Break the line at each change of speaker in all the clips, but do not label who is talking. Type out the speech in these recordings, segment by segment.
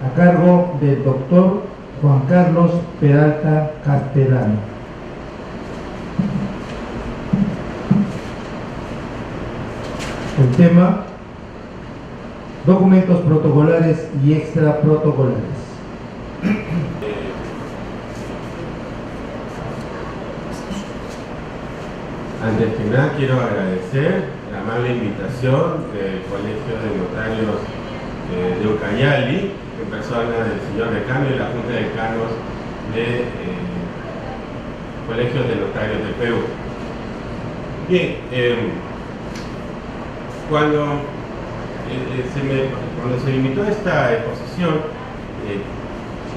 a cargo del doctor Juan Carlos Peralta Castellano. El tema: documentos protocolares y extraprotocolares.
Antes que nada quiero agradecer la amable invitación del Colegio de Notarios de Ucayali, en persona del señor decano y la Junta de Decanos de Colegios de Notarios de Perú. Bien, cuando se limitó esta exposición,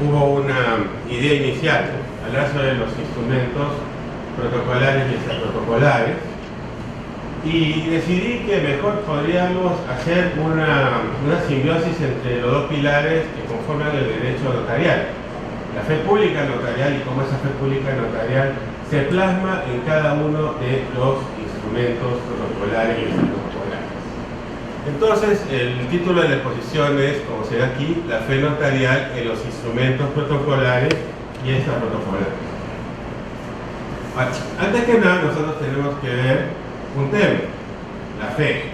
hubo una idea inicial, hablar sobre los instrumentos protocolares y extraprotocolares, y decidí que mejor podríamos hacer una simbiosis entre los dos pilares que conforman el derecho notarial: la fe pública notarial, y cómo esa fe pública notarial se plasma en cada uno de los instrumentos protocolares y extraprotocolares. Entonces, el título de la exposición es, como se ve aquí, la fe notarial en los instrumentos protocolares y extraprotocolares. Antes que nada, nosotros tenemos que ver un tema: la fe.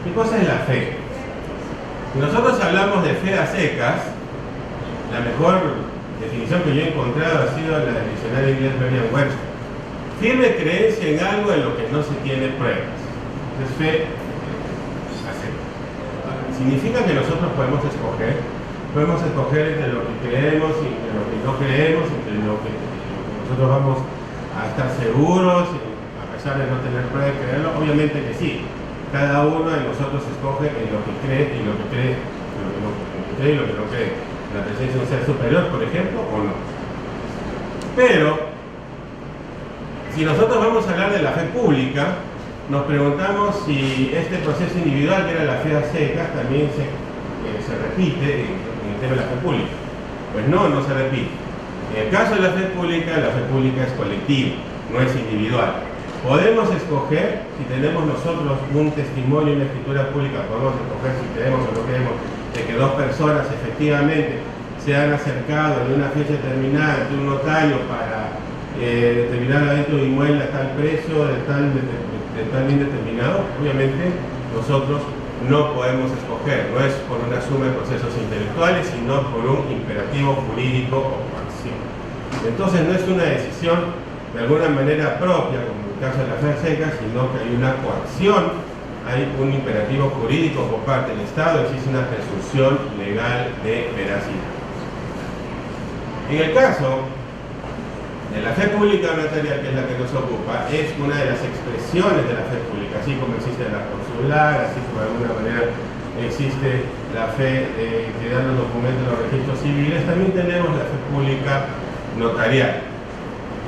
¿Qué cosa es la fe? Si nosotros hablamos de fe a secas, la mejor definición que yo he encontrado ha sido la del diccionario inglés Merriam-Webster: firme creencia en algo en lo que no se tiene pruebas. Es fe a secas. Significa que nosotros podemos escoger entre lo que creemos y entre lo que no creemos, entre lo que nosotros vamos a estar seguros, a pesar de no tener prueba de creerlo. Obviamente que sí, cada uno de nosotros escoge en lo que cree y lo que cree, lo que no cree y lo que no cree, la presencia de un ser superior, por ejemplo, o no. Pero si nosotros vamos a hablar de la fe pública, nos preguntamos si este proceso individual, que era la fe a secas, también se repite en el tema de la fe pública. Pues no se repite. En el caso de la fe pública es colectiva, no es individual. Podemos escoger, si tenemos nosotros un testimonio, una escritura pública, podemos escoger si queremos o no queremos, de que dos personas efectivamente se han acercado en una fecha determinada ante un notario para determinar la venta de un inmueble a tal precio, de tal bien determinado. Obviamente nosotros no podemos escoger, no es por una suma de procesos intelectuales, sino por un imperativo jurídico o coacción. Entonces no es una decisión de alguna manera propia, como en el caso de la fe seca, sino que hay una coacción, hay un imperativo jurídico por parte del Estado, existe una presunción legal de veracidad. En el caso de la fe pública notarial, que es la que nos ocupa, es una de las expresiones de la fe pública, así como existe la consular, así como de alguna manera existe la fe que dan los documentos de los registros civiles, también tenemos la fe pública notarial.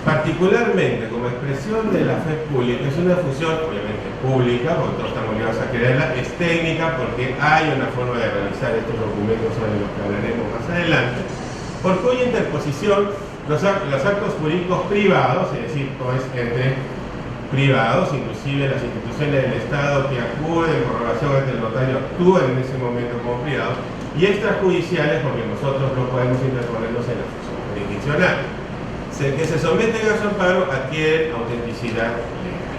Particularmente, como expresión de la fe pública, es una función obviamente pública, porque todos estamos obligados a creerla, es técnica, porque hay una forma de realizar estos documentos sobre los que hablaremos más adelante, por cuya interposición los actos jurídicos privados, es decir, pues entre privados, inclusive las instituciones del Estado que acuden en corroboración ante el notario, actúan en ese momento como privados, y extrajudiciales, porque nosotros no podemos interponernos en la función jurisdiccional. Que se someten a su amparo adquiere autenticidad legal.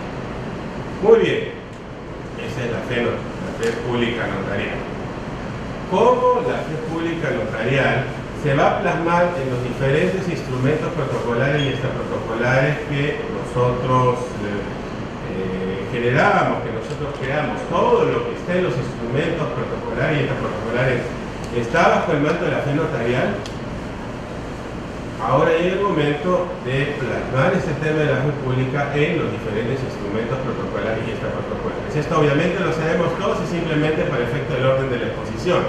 Muy bien, esa es la fe pública notarial. ¿Cómo la fe pública notarial se va a plasmar en los diferentes instrumentos protocolares y extraprotocolares que nosotros generamos, que nosotros creamos? Todo lo que está en los instrumentos protocolares y extraprotocolares está bajo el manto de la fe notarial. Ahora llega el momento de plasmar este tema de la fe pública en los diferentes instrumentos protocolares y extraprotocolares. Esto obviamente lo sabemos todos y simplemente para efecto del orden de la exposición.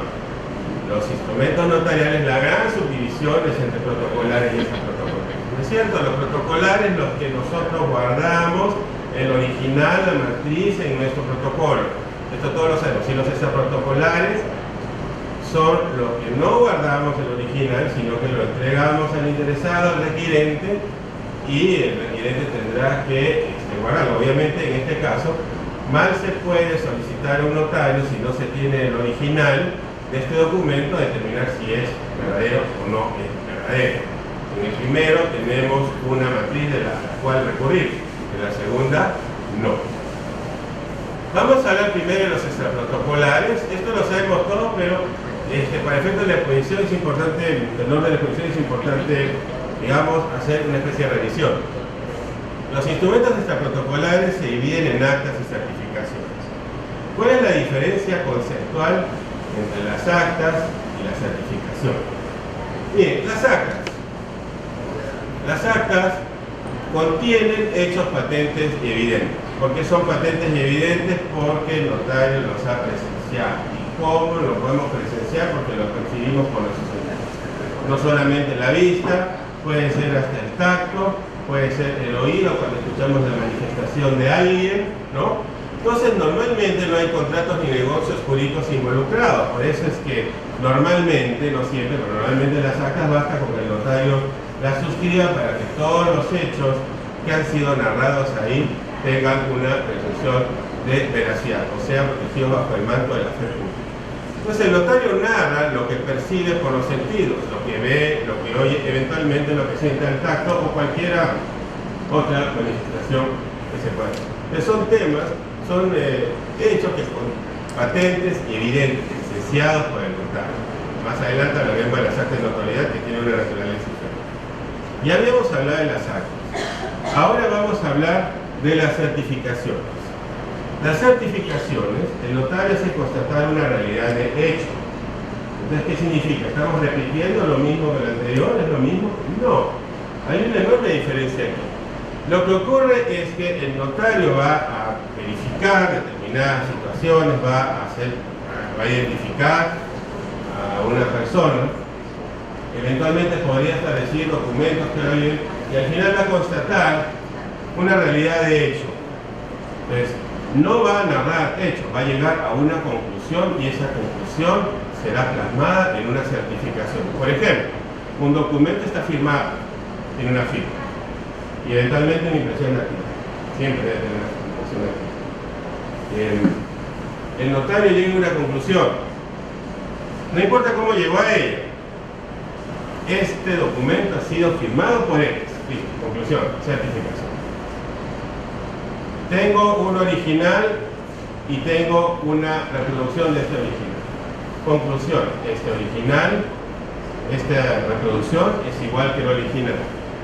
Los instrumentos notariales, la gran subdivisión es entre protocolares y extraprotocolares. ¿No es cierto? Los protocolares, los que nosotros guardamos, el original, la matriz en nuestro protocolo. Esto todos lo sabemos. Y los extraprotocolares son los que no guardamos el original, sino que lo entregamos al interesado, al requirente, y el requirente tendrá que guardarlo. Obviamente, en este caso, mal se puede solicitar a un notario, si no se tiene el original, de este documento a determinar si es verdadero o no es verdadero. En el primero tenemos una matriz de la cual recurrir, en la segunda no. Vamos a hablar primero de los extraprotocolares. Esto lo sabemos todos, pero para efectos de la exposición es importante, el orden de la exposición es importante, digamos, hacer una especie de revisión. Los instrumentos extraprotocolares se dividen en actas y certificaciones. ¿Cuál es la diferencia conceptual entre las actas y las certificaciones? Bien, las actas contienen hechos patentes y evidentes. ¿Por qué son patentes y evidentes? Porque el notario los ha presenciado. ¿Y cómo lo podemos presenciar? Porque los percibimos con los sentidos. No solamente la vista, puede ser hasta el tacto, puede ser el oído cuando escuchamos la manifestación de alguien, ¿no? Entonces normalmente no hay contratos ni negocios jurídicos involucrados. Por eso es que normalmente, no siempre, pero normalmente las actas basta con que el notario las suscriba para que todos los hechos que han sido narrados ahí tengan una presunción de veracidad, o sea, protegidos bajo el manto de la fe pública. Entonces el notario narra lo que percibe por los sentidos, lo que ve, lo que oye, eventualmente lo que siente al tacto o cualquier otra manifestación que se pueda hacer. Entonces son temas, son hechos que son patentes y evidentes, licenciados por el notario. Más adelante hablaremos de las actas de notoriedad que tienen una naturaleza diferente. Ya habíamos hablado de las actas. Ahora vamos a hablar de las certificaciones. Las certificaciones, el notario hace constatar una realidad de hecho. Entonces, ¿qué significa? ¿Estamos repitiendo lo mismo que lo anterior? ¿Es lo mismo? No. Hay una enorme diferencia aquí. Lo que ocurre es que el notario va a verificar determinadas situaciones, va a identificar a una persona, eventualmente podría establecer documentos que alguien, y al final va a constatar una realidad de hecho. Entonces, no va a narrar hechos, va a llegar a una conclusión y esa conclusión será plasmada en una certificación. Por ejemplo, un documento está firmado, tiene una firma y eventualmente una impresión nativa. Siempre debe tener una impresión nativa. El notario llega a una conclusión. No importa cómo llegó a ella. Este documento ha sido firmado por X. Listo, conclusión, certificación. Tengo un original y tengo una reproducción de este original. Conclusión, este original, esta reproducción es igual que el original.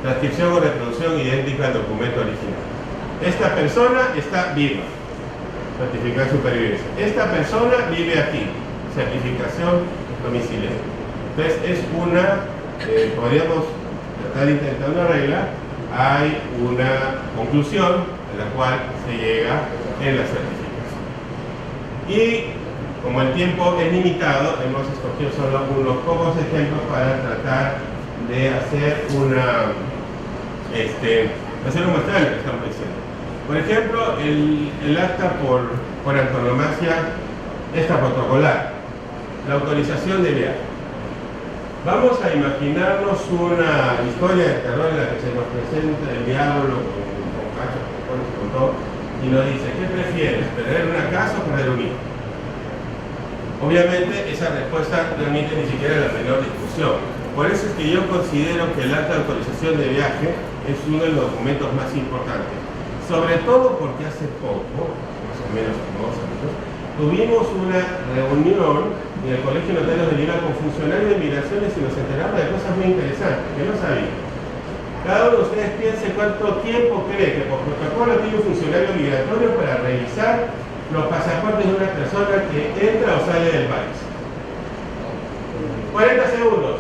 Transcripción o reproducción idéntica al documento original. Esta persona está viva. Certificar supervivencia. Esta persona vive aquí. Certificación domiciliaria. Entonces es una, podríamos tratar de intentar una regla, hay una conclusión a la cual se llega en la certificación. Y como el tiempo es limitado, hemos escogido solo unos pocos ejemplos para tratar de hacer una hacer un muestrario que estamos diciendo. Por ejemplo, el acta por antonomasia extraprotocolar, la autorización de viaje. Vamos a imaginarnos una historia de terror en la que se nos presenta el diablo con cachos, con todo, y nos dice, ¿qué prefieres? ¿Perder una casa o perder un hijo? Obviamente esa respuesta no admite ni siquiera la menor discusión. Por eso es que yo considero que el acta de autorización de viaje es uno de los documentos más importantes. Sobre todo porque hace poco, más o menos como 2 años, tuvimos una reunión en el Colegio de Notarios de Lima con funcionarios de migraciones y nos enteramos de cosas muy interesantes que no sabía. Cada uno de ustedes piense cuánto tiempo cree que por protocolo tiene un funcionario migratorio para revisar los pasaportes de una persona que entra o sale del país. 40 segundos.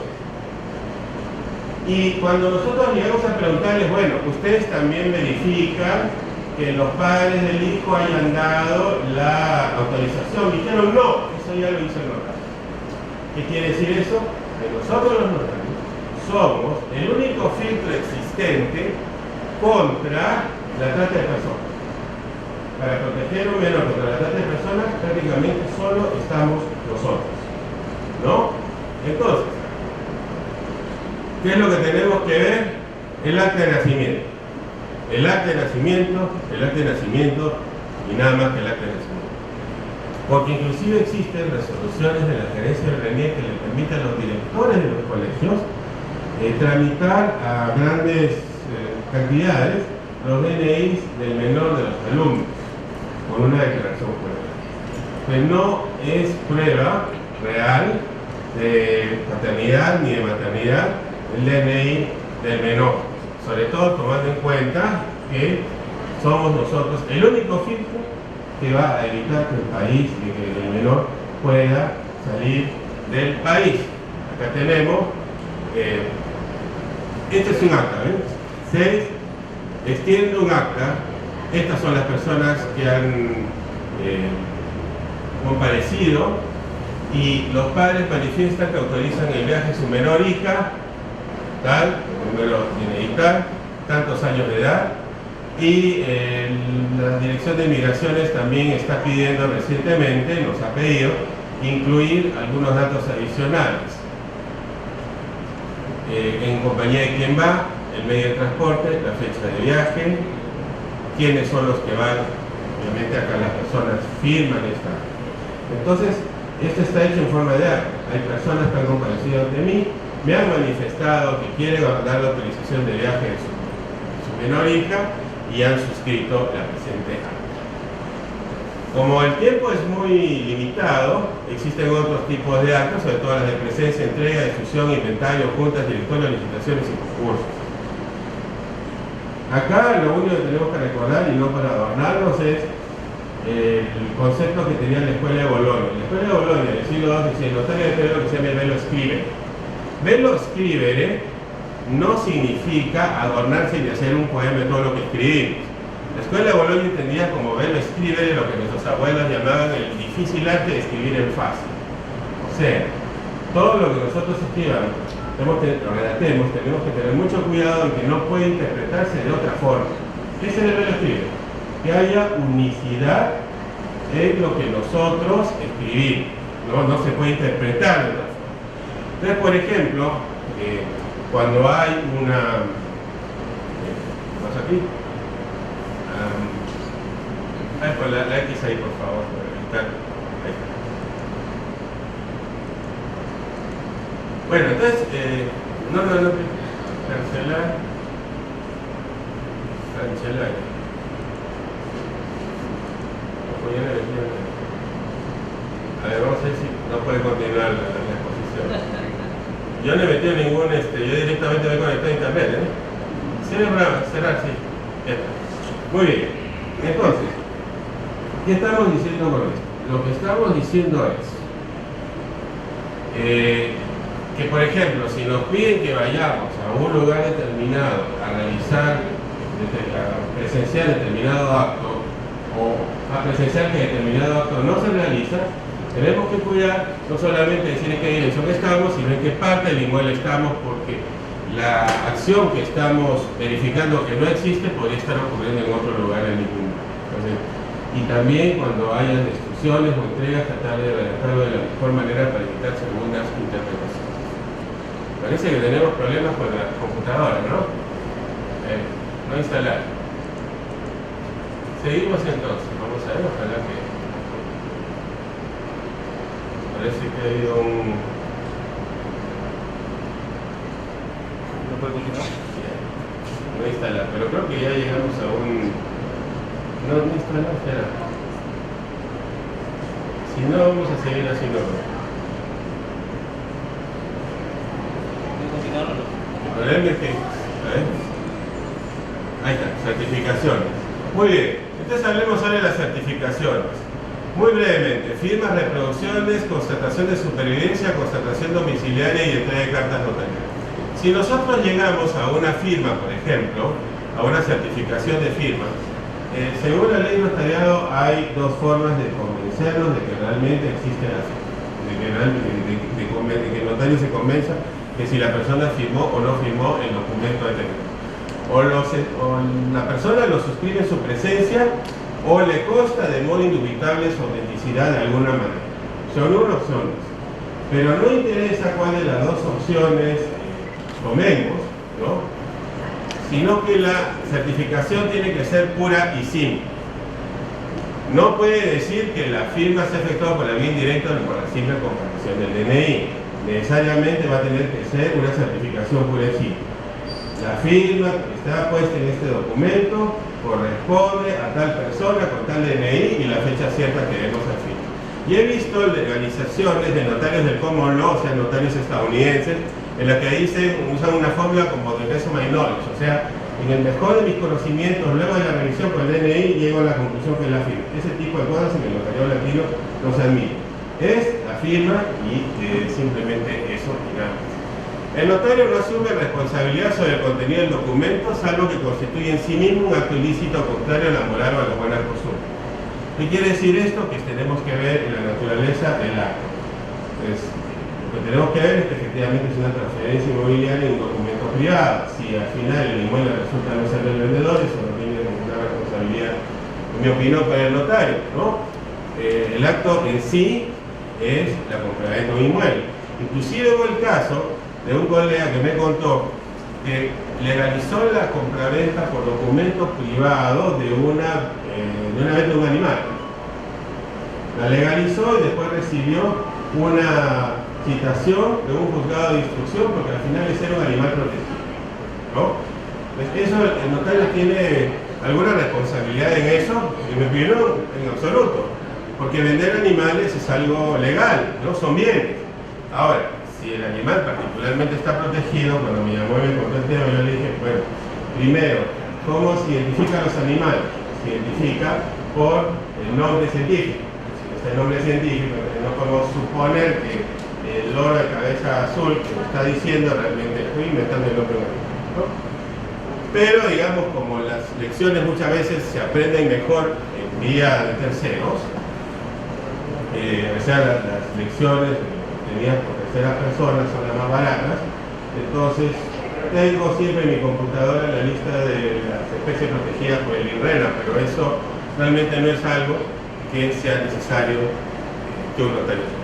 Y cuando nosotros llegamos a preguntarles, bueno, ustedes también verifican que los padres del hijo hayan dado la autorización, dijeron no, eso ya lo hizo el notario. ¿Qué quiere decir eso? Que nosotros los notarios somos el único filtro existente contra la trata de personas. Para proteger a un menor contra la trata de personas, prácticamente solo estamos nosotros, ¿no? Entonces, ¿qué es lo que tenemos que ver? El acta de nacimiento. El acta de nacimiento y nada más que el acta de nacimiento. porque inclusive existen resoluciones de la gerencia del RENIEC que le permiten a los directores de los colegios tramitar a grandes cantidades los DNIs del menor de los alumnos con una declaración jurada. Que no es prueba real de paternidad ni de maternidad el DNI del menor, sobre todo tomando en cuenta que somos nosotros el único filtro que va a evitar que el país y que el menor pueda salir del país. Acá tenemos, este es un acta, se extiende un acta, estas son las personas que han comparecido y los padres manifiestan que autorizan el viaje de su menor hija, tal, el número tiene tal, tantos años de edad, y la Dirección de Migraciones también está pidiendo recientemente, nos ha pedido, incluir algunos datos adicionales. En compañía de quién va, el medio de transporte, la fecha de viaje, quiénes son los que van, obviamente acá las personas firman esta. Entonces, esto está hecho en forma de acta. Hay personas que han comparecido ante mí, me han manifestado que quieren dar la autorización de viaje de su menor hija y han suscrito la presente acta. Como el tiempo es muy limitado, existen otros tipos de actas, sobre todo las de presencia, entrega, difusión, inventario, juntas, directorios, licitaciones y concursos. Acá lo único que tenemos que recordar, y no para adornarnos, es el concepto que tenía la Escuela de Bolonia. La Escuela de Bolonia del siglo II dice: el notario debe tener lo que se llama el velo scribere. Velo scribere no significa adornarse y hacer un poema de todo lo que escribimos. La Escuela de Bolonia entendía como velo scribere lo que nuestros abuelos llamaban el difícil arte de escribir en fácil. O sea, todo lo que nosotros escribamos, lo redatemos, tenemos que tener mucho cuidado en que no puede interpretarse de otra forma. ¿Qué es el velo scribere? Que haya unicidad en lo que nosotros escribimos, no se puede interpretar de otra forma. Entonces, por ejemplo, cuando hay una... ¿Vas aquí? Con la X ahí, por favor, para evitar. Ahí está. Bueno, entonces, no, cancelar. A ver, vamos a ver si no puede continuar la exposición. Yo no he metido ningún, yo directamente me he conectado a internet, cerrar, sí. Muy bien. Entonces, ¿qué estamos diciendo con esto? Lo que estamos diciendo es que, por ejemplo, si nos piden que vayamos a un lugar determinado a realizar, a presenciar determinado acto, o a presenciar que determinado acto no se realiza, tenemos que cuidar no solamente decir en qué dirección estamos, sino en qué parte del inmueble estamos, porque la acción que estamos verificando que no existe podría estar ocurriendo en otro lugar en ningún lugar. Entonces, y también cuando haya destrucciones o entregas, tratar de redactarlo de la mejor manera para evitar segundas interpretaciones. Parece que tenemos problemas con la computadora, ¿no? No instalar. Seguimos entonces, vamos a ver, ojalá que... Parece que ha habido un...
¿No puede continuar?
No instalar, pero creo que ya llegamos a un... No instalar, espera. Si no, vamos a seguir haciendo. El problema es que... A ver. Ahí está, certificaciones. Muy bien, entonces hablemos ahora de las certificaciones. Muy brevemente, firmas, reproducciones, constatación de supervivencia, constatación domiciliaria y entrega de cartas notariales. Si nosotros llegamos a una firma, por ejemplo, a una certificación de firma, según la ley de notariado hay dos formas de convencernos de que realmente existe la firma, de que el notario se convenza que si la persona firmó o no firmó el documento determinado. O la persona lo suscribe en su presencia o le consta de modo indubitable su autenticidad de alguna manera. Son una opción, pero no interesa cuál de las dos opciones tomemos, ¿no? Sino que la certificación tiene que ser pura y simple. no puede decir que la firma sea efectuada por la vía indirecta o por la simple comparación del DNI. Necesariamente va a tener que ser una certificación pura y simple. La firma que está puesta en este documento corresponde a tal persona con tal DNI y la fecha cierta que demos al fin. Y he visto legalizaciones de notarios del common law, o sea, notarios estadounidenses, en la que usan una fórmula como de resume knowledge, o sea, en el mejor de mis conocimientos, luego de la revisión con el DNI, llego a la conclusión que es la firma. Ese tipo de cosas en el notario latino no se admite. Es la firma y simplemente eso y nada más. El notario no asume responsabilidad sobre el contenido del documento, salvo que constituye en sí mismo un acto ilícito contrario a la moral o a las buenas costumbres. ¿Qué quiere decir esto? Que tenemos que ver en la naturaleza del acto. Entonces, lo que tenemos que ver es que efectivamente es una transferencia inmobiliaria en un documento privado. Si al final el inmueble resulta no ser del vendedor, eso no tiene ninguna responsabilidad, en mi opinión, para el notario, ¿no? El acto en sí es la compraventa de un inmueble. Inclusive hubo el caso de un colega que me contó que legalizó la compraventa por documento privado de una venta de un animal. La legalizó y después recibió una citación de un juzgado de instrucción porque al final ese era un animal protegido, ¿no? Eso, el notario tiene alguna responsabilidad en eso, en mi opinión, en absoluto, porque vender animales es algo legal, ¿no? Son bienes. Ahora, si el animal particularmente está protegido, cuando me llamó y me contó el tema, yo le dije, bueno, primero, ¿cómo se identifican los animales? Se identifica por el nombre científico. Si no está el nombre científico, no podemos suponer que el loro de cabeza azul que me está diciendo realmente estoy inventando el nombre de un animal, ¿no? Pero digamos, como las lecciones muchas veces se aprenden mejor en vía de terceros, o sea, las lecciones tenidas por terceras personas son las más baratas, entonces tengo siempre en mi computadora la lista de las especies protegidas por el INRENA, pero eso realmente no es algo que sea necesario que un notario tenga.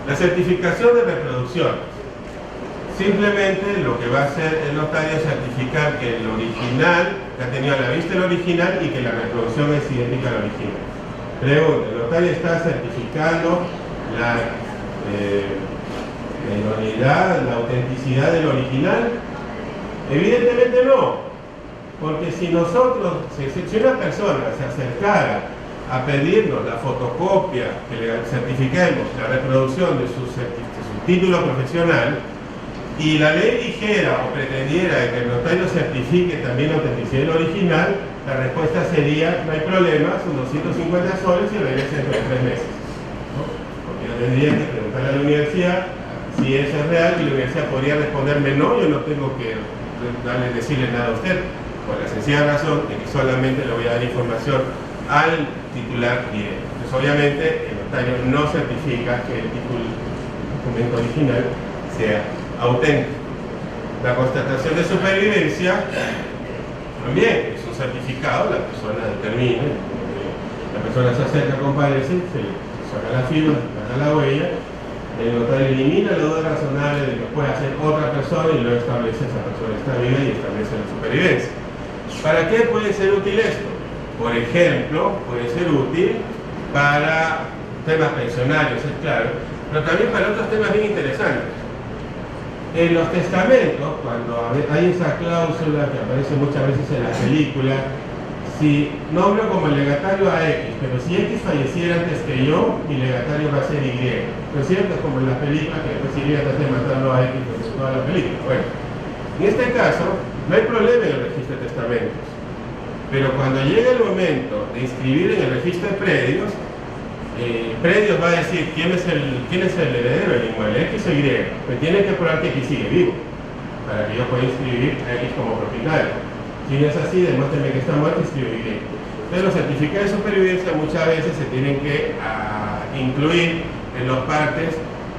La certificación de reproducción. Simplemente lo que va a hacer el notario es certificar que el original, que ha tenido a la vista el original y que la reproducción es idéntica al original. Pregunta, ¿el notario está certificando la idoneidad, la autenticidad del original? Evidentemente no, porque si nosotros, si una persona se acercara a pedirnos la fotocopia, que le certifiquemos la reproducción de su título profesional, y la ley dijera o pretendiera que el notario certifique también la autenticidad del original, la respuesta sería, no hay problema, son 250 soles y regresa dentro de 3 meses, ¿no? Porque yo tendría que preguntarle a la universidad si eso es real y la universidad podría responderme no, yo no tengo que decirle nada a usted, por la sencilla razón de que solamente le voy a dar información al titular directo. Entonces obviamente el notario no certifica que el documento original sea auténtico. La constatación de supervivencia también es un certificado, la persona determina, la persona se acerca, comparece, se saca la firma, saca la huella, el notario elimina la duda razonable de que puede hacer otra persona y luego establece esa persona está viva y establece la supervivencia. ¿Para qué puede ser útil esto? Por ejemplo, puede ser útil para temas pensionarios, es claro, pero también para otros temas bien interesantes. En los testamentos, cuando hay esa cláusula que aparece muchas veces en las películas, si nombro como el legatario a X, pero si X falleciera antes que yo, mi legatario va a ser Y. ¿No es cierto? Como en las películas que después Y trata de matarlo a X durante toda la película. Bueno, en este caso, no hay problema en el registro de testamentos. Pero cuando llega el momento de inscribir en el registro de predios, predios va a decir quién es el heredero del inmueble, X o Y. Me tiene que probar que X sigue vivo para que yo pueda inscribir a X como propietario. Si no es así, demuéstrame que está muerto y inscribo Y. Entonces los certificados de supervivencia muchas veces se tienen que incluir en los partes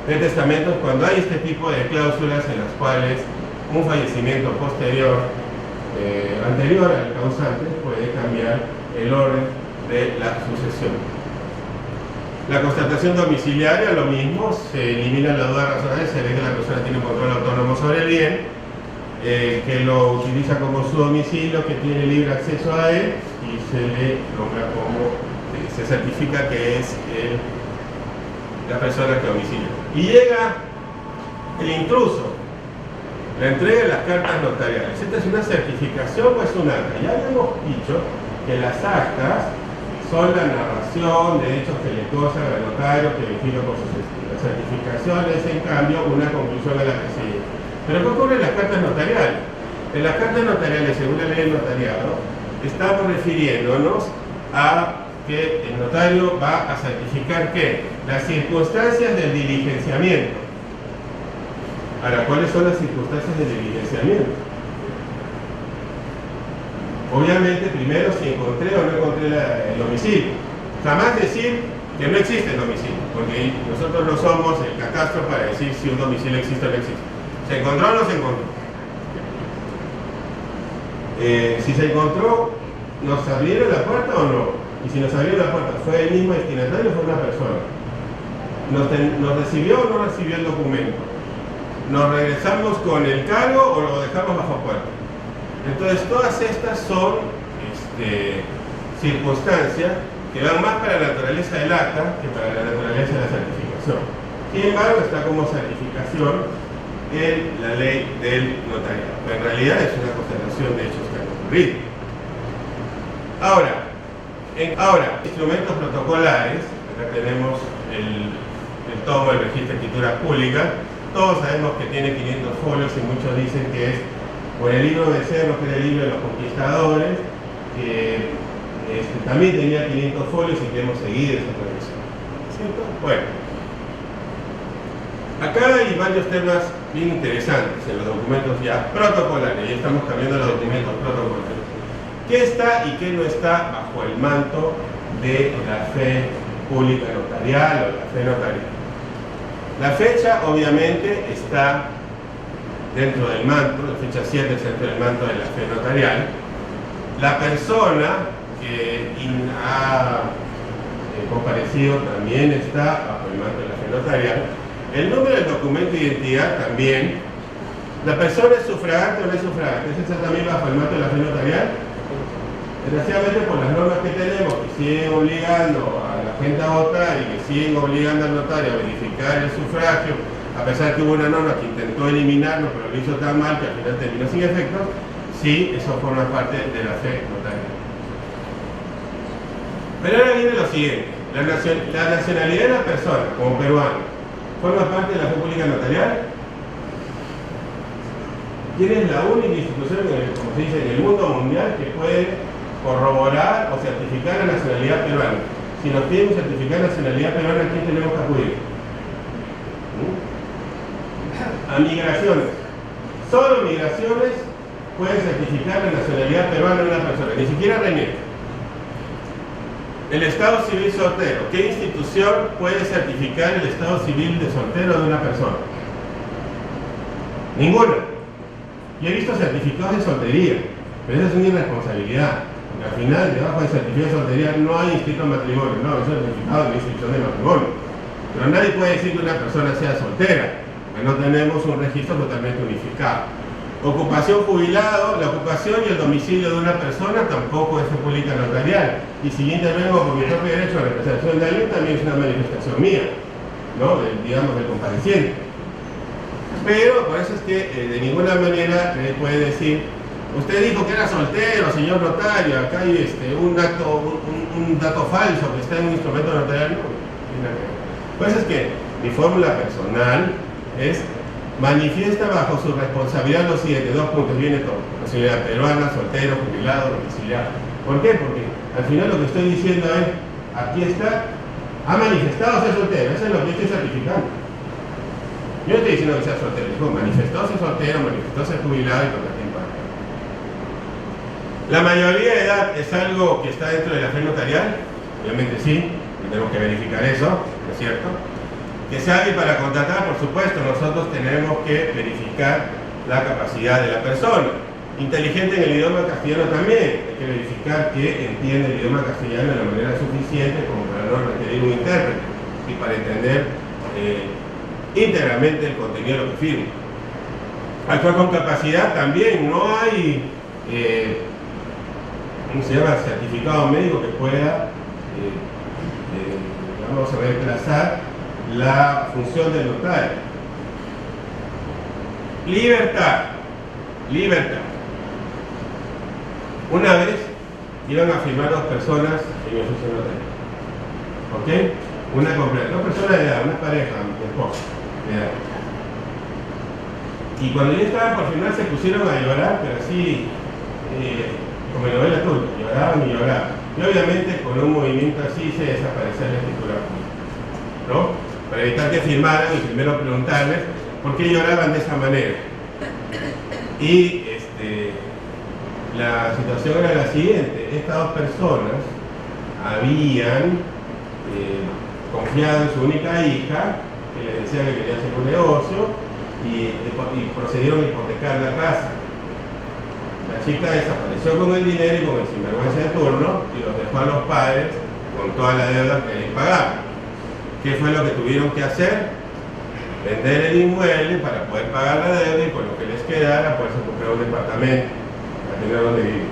de testamentos cuando hay este tipo de cláusulas en las cuales un fallecimiento posterior, anterior al causante, puede cambiar el orden de la sucesión. La constatación domiciliaria, lo mismo, se elimina la duda razonable, se ve que la persona tiene un control autónomo sobre el bien, que lo utiliza como su domicilio, que tiene libre acceso a él y se le nombra como se certifica que es la persona que domicilia. Y llega el intruso, la entrega de las cartas notariales. ¿Esta es una certificación o es un acta? Ya habíamos dicho que las actas son la narración de hechos que le causan al notario que verifica por sus testigos. La certificación es, en cambio, una conclusión a la que sigue. Pero ¿qué ocurre en las cartas notariales? En las cartas notariales, según la ley del notariado, estamos refiriéndonos a que el notario va a certificar que las circunstancias del diligenciamiento. Ahora, ¿cuáles son las circunstancias del diligenciamiento? Obviamente, primero, si encontré o no encontré el domicilio. Jamás decir que no existe el domicilio, porque nosotros no somos el catastro para decir si un domicilio existe o no existe. ¿Se encontró o no se encontró? Si se encontró, ¿nos abrieron la puerta o no? Y si nos abrieron la puerta, ¿fue el mismo destinatario o fue una persona? ¿Nos recibió o no recibió el documento? ¿Nos regresamos con el cargo o lo dejamos bajo puerta? Entonces, todas estas son circunstancias que van más para la naturaleza del acta que para la naturaleza de la certificación. Sin embargo, está como certificación en la ley del notariado. Pero en realidad es una constatación de hechos que han ocurrido. Ahora, instrumentos protocolares, acá tenemos el tomo del registro de escrituras públicas. Todos sabemos que tiene 500 folios y muchos dicen que es por el libro de Cerros, que era el libro de los conquistadores, que también tenía 500 folios y que hemos seguido esa tradición. ¿Cierto? Bueno, acá hay varios temas bien interesantes en los documentos ya protocolares, y estamos cambiando los documentos protocolares. ¿Qué está y qué no está bajo el manto de la fe pública notarial o la fe notarial? La fecha, obviamente, está dentro del manto, la fecha 7 está dentro del manto de la fe notarial. La persona que ha comparecido también está bajo el manto de la fe notarial. El número del documento de identidad también. ¿La persona es sufragante o no es sufragante? ¿Es esa también bajo el manto de la fe notarial? Desgraciadamente, por las normas que tenemos, que siguen obligando a la gente a votar y que siguen obligando al notario a verificar el sufragio, a pesar que hubo una norma que intentó eliminarlo, pero lo hizo tan mal que al final terminó sin efectos, sí, eso forma parte de la fe notarial. Pero ahora viene lo siguiente: la nacionalidad de la persona, como peruano, ¿forma parte de la fe pública notarial? ¿Quién es la única institución, como se dice, en el mundo mundial que puede corroborar o certificar la nacionalidad peruana? Si nos piden certificar la nacionalidad peruana, ¿a quién tenemos que acudir? A migraciones. Solo migraciones pueden certificar la nacionalidad peruana de una persona, ni siquiera RENIEC. El estado civil soltero. ¿Qué institución puede certificar el estado civil de soltero de una persona? Ninguna. Y he visto certificados de soltería, pero esa es una irresponsabilidad. Al final, debajo del certificado de soltería no hay inscrito en matrimonio, no, es certificado de inscripción de matrimonio. Pero nadie puede decir que una persona sea soltera, porque no tenemos un registro totalmente unificado. Ocupación jubilado, la ocupación y el domicilio de una persona tampoco es fe pública notarial. Y si yo intervengo por mi propio derecho a representación de alguien, también es una manifestación mía, ¿no? Digamos, del compareciente. Pero por eso es que de ninguna manera se puede decir: usted dijo que era soltero, señor notario, acá hay un dato falso que está en un instrumento notarial. No, por eso es que mi fórmula personal es: manifiesta bajo su responsabilidad los siguientes dos puntos, viene todo: nacionalidad peruana, soltero, jubilado, domiciliado. ¿Por qué? Porque al final lo que estoy diciendo es: aquí está, ha manifestado ser soltero, eso es lo que estoy certificando. Yo no estoy diciendo que sea soltero, digo, manifestó ser soltero, manifestó ser jubilado y toca tiempo. ¿La mayoría de edad es algo que está dentro de la fe notarial? Obviamente sí, tenemos que verificar eso, ¿no es cierto? Que sea alguien para contratar, por supuesto, nosotros tenemos que verificar la capacidad de la persona. Inteligente en el idioma castellano también, hay que verificar que entiende el idioma castellano de la manera suficiente como para no requerir un intérprete y para entender íntegramente el contenido de lo que firma. Actuar con capacidad también, no hay ¿cómo se llama? Certificado médico que pueda vamos a reemplazar la función del notario. Libertad. Libertad. Una vez iban a firmar dos personas en mi oficio notario. ¿Ok? Una completa, dos personas de edad, una pareja, mi esposa, de edad. Y cuando ya estaban por firmar se pusieron a llorar, pero así, como en novela turca, lloraban y lloraban. Y obviamente con un movimiento así se desaparecía la escritura pública, ¿no? Para evitar que firmaran y primero preguntarles por qué lloraban de esa manera. Y la situación era la siguiente: estas dos personas habían confiado en su única hija, que les decía que quería hacer un negocio, y procedieron a hipotecar la casa. La chica desapareció con el dinero y con el sinvergüenza de turno y los dejó a los padres con toda la deuda que les pagaban. ¿Qué fue lo que tuvieron que hacer? Vender el inmueble para poder pagar la deuda y con lo que les quedara poderse comprar un departamento para tener donde vivir.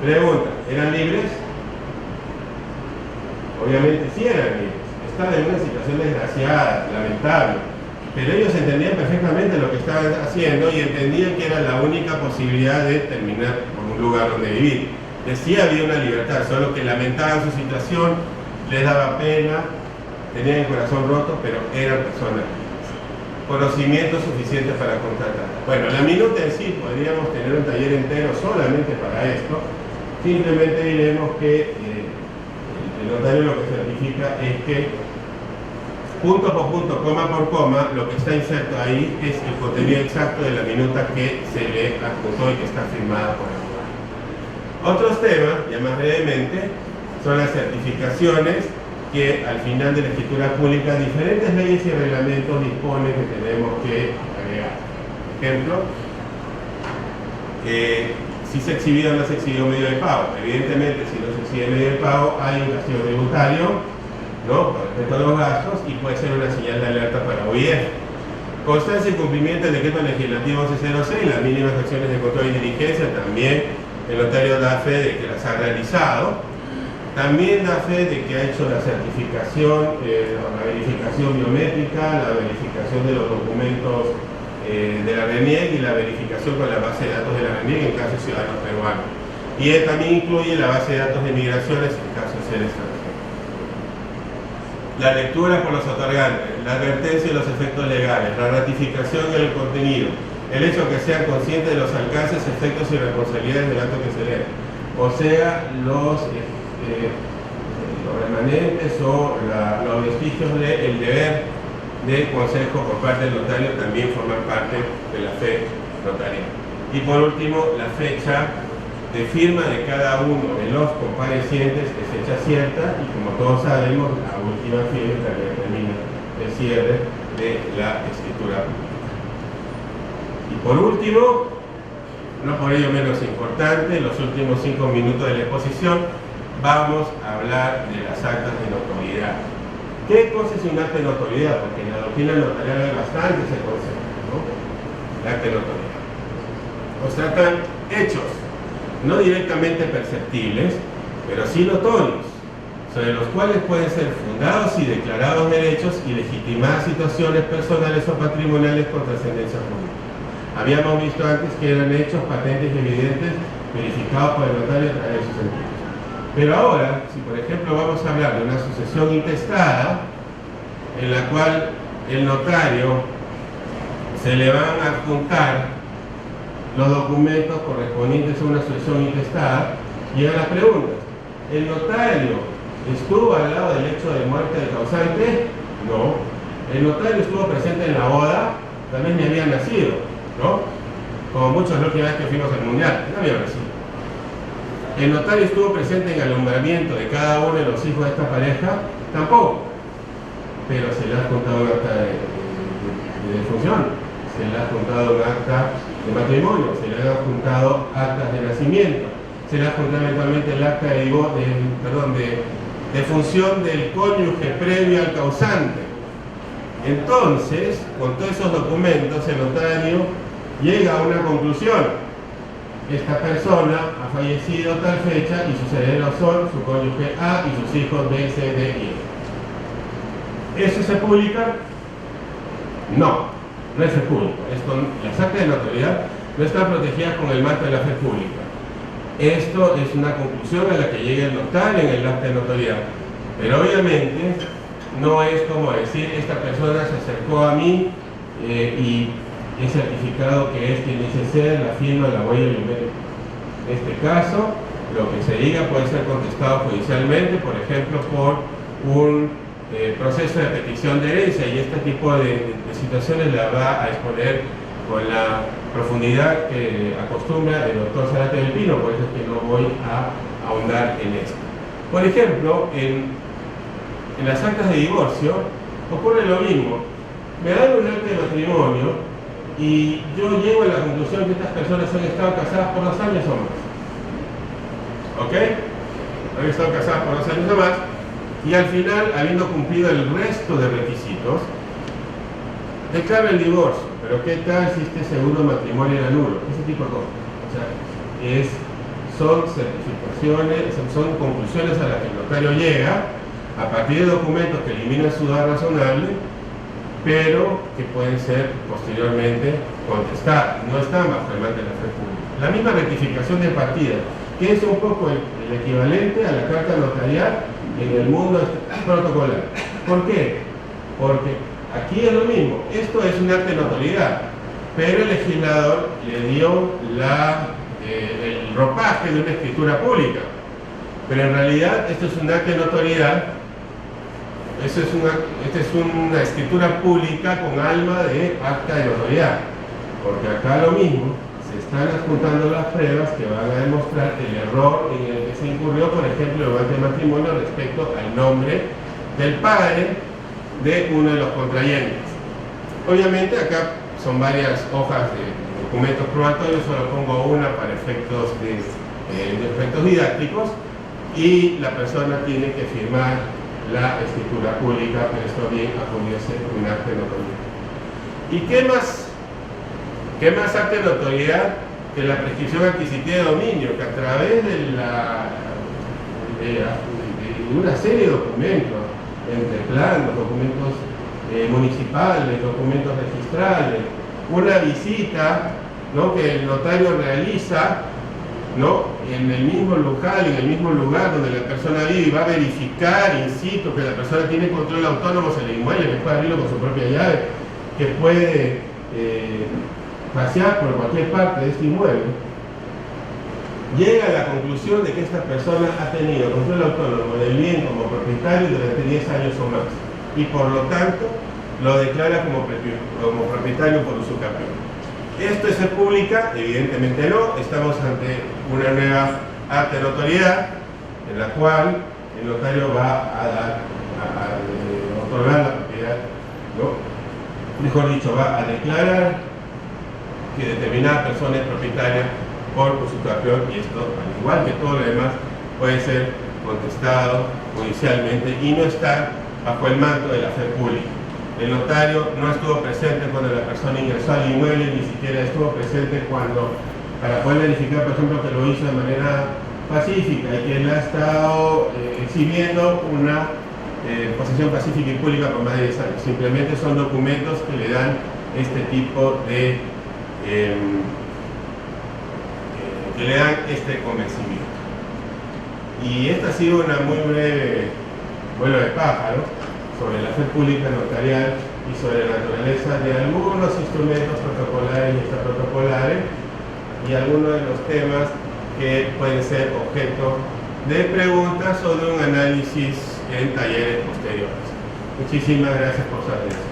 Pregunta: ¿eran libres? Obviamente sí eran libres. Estaban en una situación desgraciada, lamentable, pero ellos entendían perfectamente lo que estaban haciendo y entendían que era la única posibilidad de terminar con un lugar donde vivir. Que sí había una libertad, solo que lamentaban su situación, les daba pena, tenían el corazón roto, pero eran personas libres. Conocimiento suficiente para contratar. Bueno, la minuta en sí podríamos tener un taller entero solamente para esto. Simplemente diremos que el notario lo que certifica es que punto por punto, coma por coma, lo que está inserto ahí es el contenido exacto de la minuta que se le adjuntó y que está firmada por el abogado. Otros temas, ya más brevemente, son las certificaciones que al final de la escritura pública diferentes leyes y reglamentos disponen que tenemos que agregar. Por ejemplo, si se exhibió o no se exhibió medio de pago. Evidentemente, si no se exhibe medio de pago, hay un castigo tributario, ¿no?, con respecto a los gastos, y puede ser una señal de alerta para OIF. Constancia y cumplimiento del decreto legislativo 1106, las mínimas acciones de control y diligencia, también el notario da fe de que las ha realizado. También da fe de que ha hecho la certificación, la verificación biométrica, la verificación de los documentos de la RENIEC y la verificación con la base de datos de la RENIEC en caso de ciudadanos peruanos. Y él también incluye la base de datos de migraciones en caso de ser extranjero. La lectura por los otorgantes, la advertencia de los efectos legales, la ratificación y el contenido, el hecho que sean conscientes de los alcances, efectos y responsabilidades del acto que se lee. O sea, los remanentes o los vestigios del deber de consejo por parte del notario también forman parte de la fe notarial. Y por último, la fecha de firma de cada uno de los comparecientes es fecha cierta y, como todos sabemos, la última firma es la que determina el cierre de la escritura pública. Y por último, no por ello menos importante, en los últimos 5 minutos de la exposición vamos a hablar de las actas de notoriedad. ¿Qué cosa es un acta de notoriedad? Porque en la doctrina notarial hay bastante ese concepto, ¿no? El acta de notoriedad. Nos tratan hechos, no directamente perceptibles, pero sí notorios, sobre los cuales pueden ser fundados y declarados derechos y legitimadas situaciones personales o patrimoniales con trascendencia pública. Habíamos visto antes que eran hechos patentes y evidentes verificados por el notario a través de sus sentidos. Pero ahora, si por ejemplo vamos a hablar de una sucesión intestada, en la cual el notario se le van a adjuntar los documentos correspondientes a una sucesión intestada, llegan las preguntas: ¿el notario estuvo al lado del hecho de muerte del causante? No. ¿El notario estuvo presente en la boda? También me había nacido, ¿no? Como muchos la última vez que fuimos al mundial, no había nacido. ¿El notario estuvo presente en el alumbramiento de cada uno de los hijos de esta pareja? Tampoco. Pero se le ha adjuntado un acta de defunción, se le ha adjuntado un acta de matrimonio, se le han adjuntado actas de nacimiento, se le ha adjuntado eventualmente el acta de función del cónyuge previo al causante. Entonces, con todos esos documentos, el notario llega a una conclusión. esta persona ha fallecido tal fecha y sus herederos son su cónyuge A y sus hijos B, C, D y E. ¿Eso se publica? No, no es fe público. Las actas de notoriedad no están protegidas con el manto de la fe pública. Esto es una conclusión a la que llega el notario en el acta de notoriedad. Pero obviamente no es como decir, esta persona se acercó a mí y es certificado que es quien dice ser, la firma, la huella biométrica. En este caso, lo que se diga puede ser contestado judicialmente, por ejemplo, por un proceso de petición de herencia, y este tipo de situaciones la va a exponer con la profundidad que acostumbra el doctor Zárate del Pino, por eso es que no voy a ahondar en esto. Por ejemplo, en las actas de divorcio ocurre lo mismo. Me dan un acta de matrimonio y yo llego a la conclusión que estas personas han estado casadas por 2 años o más. ¿Ok? Han estado casadas por 2 años o más, y al final, habiendo cumplido el resto de requisitos, declaro el divorcio. Pero ¿qué tal si este seguro matrimonio era nulo? Ese tipo de cosas. O sea, son certificaciones, son conclusiones a las que el notario llega a partir de documentos que eliminan su edad razonable, pero que pueden ser posteriormente contestadas. No están bajo el manto de la fe pública. La misma rectificación de partida, que es un poco el equivalente a la carta notarial en el mundo protocolar. ¿Por qué? Porque aquí es lo mismo. Esto es un acta de notoriedad, pero el legislador le dio el ropaje de una escritura pública. Pero en realidad esto es un acta de notoriedad. Esta es una escritura pública con alma de acta de notoriedad, porque acá lo mismo, se están adjuntando las pruebas que van a demostrar el error en el que se incurrió, por ejemplo, el acta de matrimonio respecto al nombre del padre de uno de los contrayentes. Obviamente acá son varias hojas de documentos probatorios, solo pongo una para efectos didácticos, y la persona tiene que firmar la escritura pública, pero esto bien ha podido ser un acta de notoriedad. ¿Y qué más acta de notoriedad que la prescripción adquisitiva de dominio, que a través de una serie de documentos, entre planos, documentos municipales, documentos registrales, una visita, ¿no?, que el notario realiza, ¿no?, en el mismo local, en el mismo lugar donde la persona vive, y va a verificar in situ que la persona tiene control autónomo sobre el inmueble, que puede abrirlo con su propia llave, que puede pasear por cualquier parte de este inmueble, llega a la conclusión de que esta persona ha tenido control autónomo del bien como propietario durante 10 años o más, y por lo tanto lo declara como propietario por usucapión. ¿Esto es fe pública? Evidentemente no. Estamos ante una nueva acta de notoriedad en la cual el notario va a otorgar la propiedad, ¿no? Mejor dicho, va a declarar que determinada persona es propietaria por usucapión, y esto, al igual que todo lo demás, puede ser contestado judicialmente y no está bajo el manto de la fe pública. El notario no estuvo presente cuando la persona ingresó al inmueble, ni siquiera estuvo presente para poder verificar, por ejemplo, que lo hizo de manera pacífica y que él ha estado exhibiendo una posesión pacífica y pública por más de 10 años. Simplemente son documentos que le dan este tipo de convencimiento. Y esta ha sido una muy breve vuelo de pájaro sobre la fe pública notarial y sobre la naturaleza de algunos instrumentos protocolares y extraprotocolares, y algunos de los temas que pueden ser objeto de preguntas o de un análisis en talleres posteriores. Muchísimas gracias por su atención.